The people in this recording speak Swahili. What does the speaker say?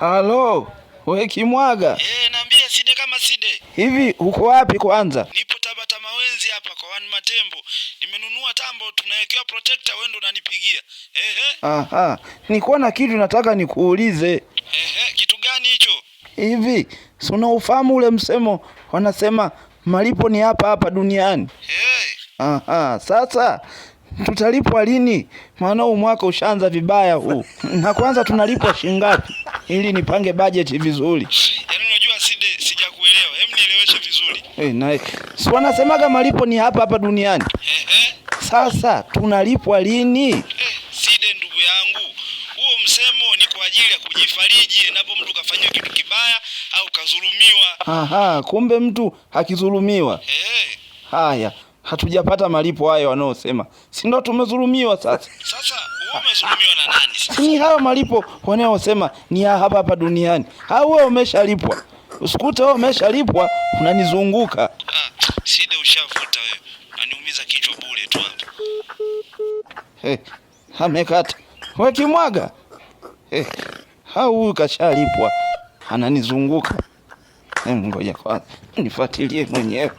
Halo, we Kimwaga. Naambia Side kama Side. Hivi uko wapi kwanza? Nipo Tabata Mawenzi hapa kwa One Matembo. Nimenunua tambo tunawekewa protector, wewe ndo unanipigia. Aha, nilikuwa na kitu nataka nikuulize. Kitu gani hicho? Hivi, si unaufahamu ule msemo wanasema malipo ni hapa hapa duniani? Aha, sasa tutalipwa lini? Maana huu mwaka ushaanza vibaya huu. Na kwanza tunalipwa shingapi ili nipange budget vizuri? Yaani unajua Side, sijakuelewa. Hem, nieleweshe vizuri. Na si wanasemaga malipo ni hapa hapa duniani? Sasa tunalipwa lini? Side ndugu yangu, huo msemo ni kwa ajili ya kujifariji endapo mtu kafanywa kitu kibaya au kazulumiwa. Aha, kumbe mtu hakizulumiwa. Haya, hatujapata malipo hayo wanaosema. Si ndo tumezulumiwa sasa? Sasa wewe umezulumiwa na nani sasa? Si hao malipo wanaosema ni ya hapa hapa duniani. Au wewe umeshalipwa? Usikute wewe umeshalipwa unanizunguka. Side ushavuta wewe. Unaniumiza kichwa bure tu hapa. Amekata. Wewe Kimwaga. Huyu kashalipwa. Ananizunguka. Ngoja kwanza nifuatilie mwenyewe.